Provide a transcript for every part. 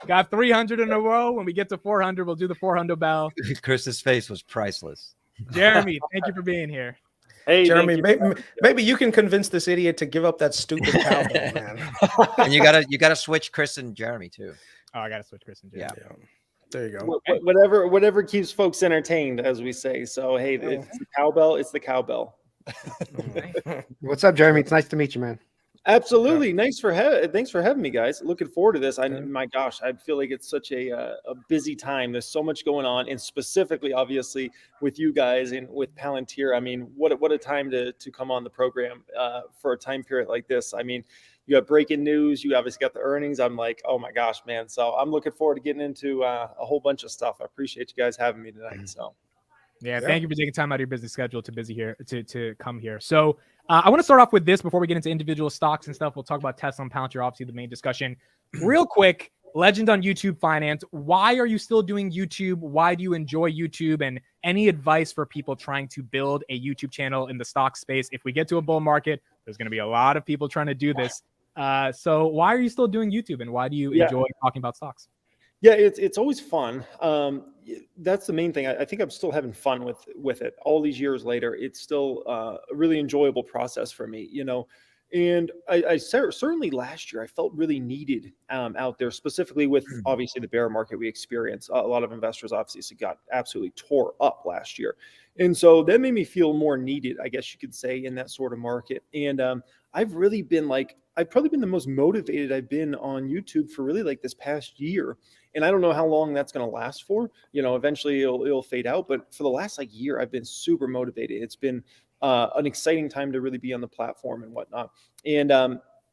Got 300 in a row. When we get to 400, we'll do the 400 bell. Chris's face was priceless. Jeremy, thank you for being here. Hey, Jeremy, maybe you can convince this idiot to give up that stupid cowbell, man. And you gotta switch Chris and Jeremy too. Oh, I gotta switch Chris and Jeremy. Yeah. There you go. Whatever keeps folks entertained, as we say. So hey, if it's the cowbell, it's the cowbell. What's up, Jeremy? It's nice to meet you, man. Absolutely. Thanks for having me, guys. Looking forward to this. My gosh, I feel like it's such a busy time. There's so much going on, and specifically, obviously, with you guys and with Palantir. I mean, what a time to come on the program for a time period like this. I mean, you have breaking news. You obviously got the earnings. I'm like, oh my gosh, man. So I'm looking forward to getting into a whole bunch of stuff. I appreciate you guys having me tonight. So. Yeah, thank you for taking time out of your busy schedule to come here. So I want to start off with this before we get into individual stocks and stuff. We'll talk about Tesla and Palantir, obviously the main discussion. Real quick, legend on YouTube finance. Why are you still doing YouTube? Why do you enjoy YouTube? And any advice for people trying to build a YouTube channel in the stock space? If we get to a bull market, there's going to be a lot of people trying to do this. So why are you still doing YouTube, and why do you enjoy talking about stocks? Yeah, it's always fun. That's the main thing. I think I'm still having fun with it. All these years later, it's still a really enjoyable process for me, you know. And I certainly last year I felt really needed out there, specifically with obviously the bear market we experienced. A lot of investors obviously got absolutely tore up last year, and so that made me feel more needed, I guess you could say, in that sort of market. And I've really been I've probably been the most motivated I've been on YouTube for really like this past year. And I don't know how long that's going to last for. You know, eventually it'll fade out. But for the last year, I've been super motivated. It's been an exciting time to really be on the platform and whatnot. And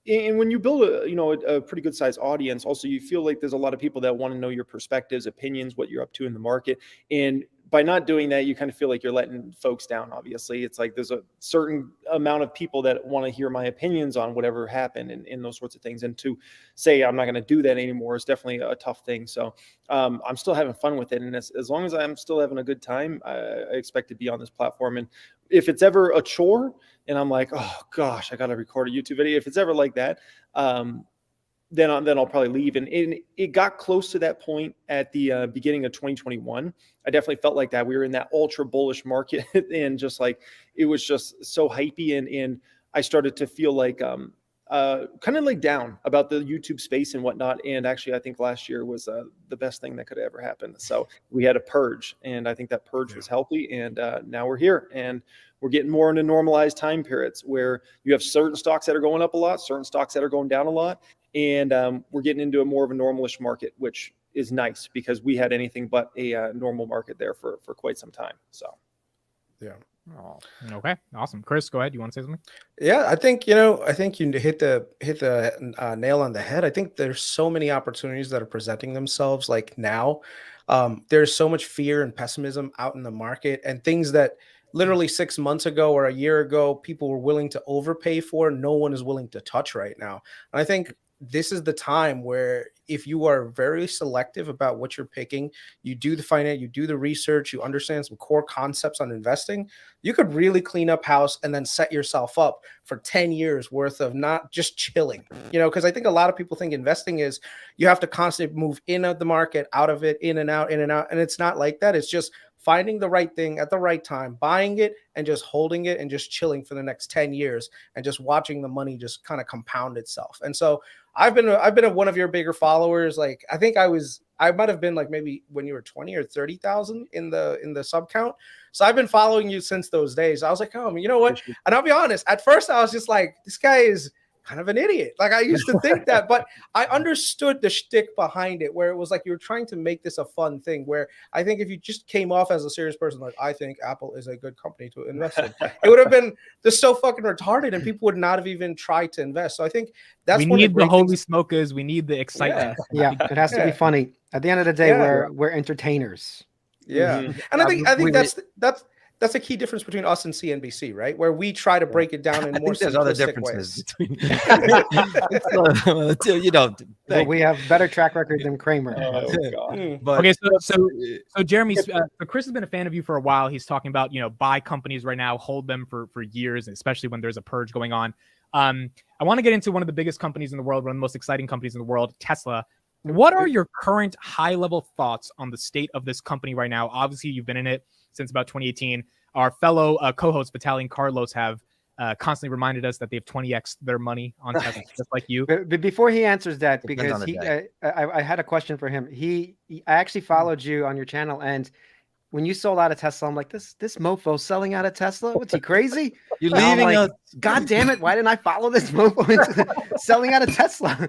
when you build a pretty good sized audience, also you feel like there's a lot of people that want to know your perspectives, opinions, what you're up to in the market. And by not doing that, you kind of feel like you're letting folks down. Obviously, it's like there's a certain amount of people that want to hear my opinions on whatever happened and those sorts of things. And to say I'm not going to do that anymore is definitely a tough thing. So I'm still having fun with it. And as long as I'm still having a good time, I expect to be on this platform. And if it's ever a chore and I'm like, oh gosh, I got to record a YouTube video, if it's ever like that, then I'll probably leave. And it got close to that point at the beginning of 2021. I definitely felt like that. We were in that ultra bullish market and just like, it was just so hypey. And I started to feel like kind of like down about the YouTube space and whatnot. And actually, I think last year was the best thing that could ever happen. So we had a purge, and I think that purge was healthy. And now we're here, and we're getting more into normalized time periods where you have certain stocks that are going up a lot, certain stocks that are going down a lot. And we're getting into a more of a normalish market, which is nice because we had anything but a normal market there for quite some time. So, yeah. Oh, okay, awesome. Chris, go ahead. You want to say something? Yeah, I think you hit the nail on the head. I think there's so many opportunities that are presenting themselves like now. There's so much fear and pessimism out in the market, and things that literally 6 months ago or a year ago people were willing to overpay for, no one is willing to touch right now. And I think this is the time where if you are very selective about what you're picking, you do the finance, you do the research, you understand some core concepts on investing, you could really clean up house and then set yourself up for 10 years worth of not just chilling, because I think a lot of people think investing is you have to constantly move in of the market, out of it, in and out. And it's not like that. It's just finding the right thing at the right time, buying it and just holding it and just chilling for the next 10 years and just watching the money just kind of compound itself. And so I've been one of your bigger followers. Like, I think I might have been like maybe when you were 20 or 30,000 in the sub count. So I've been following you since those days. I was like, oh, you know what? And I'll be honest, at first I was just like, this guy is kind of an idiot. Like, I used to think that, but I understood the shtick behind it, where it was like you were trying to make this a fun thing, where I think if you just came off as a serious person, like, I think Apple is a good company to invest in, it would have been just so fucking retarded and people would not have even tried to invest. So I think that's we need the holy smokers. We need the excitement. Yeah, it has to be funny. At the end of the day, we're entertainers. Yeah. Mm-hmm. And I think that's a key difference between us and CNBC, right? Where we try to break it down in more there's other differences ways. Well, we have better track record than Kramer. But, okay, so Jeremy, so Chris has been a fan of you for a while. He's talking about, buy companies right now, hold them for years, especially when there's a purge going on. I want to get into one of the biggest companies in the world, one of the most exciting companies in the world, Tesla. What are your current high-level thoughts on the state of this company right now? Obviously, you've been in it since about 2018. Our fellow co-hosts, VITALY and Carlos, have constantly reminded us that they've 20x their money on Tesla, just like you. But before he answers that, Depends because on the day. I had a question for him. I actually followed you on your channel, and when you sold out of Tesla, I'm like, this mofo selling out of Tesla? What's he, crazy? You're And I'm leaving like, us. God damn it! Why didn't I follow this mofo into selling out of Tesla?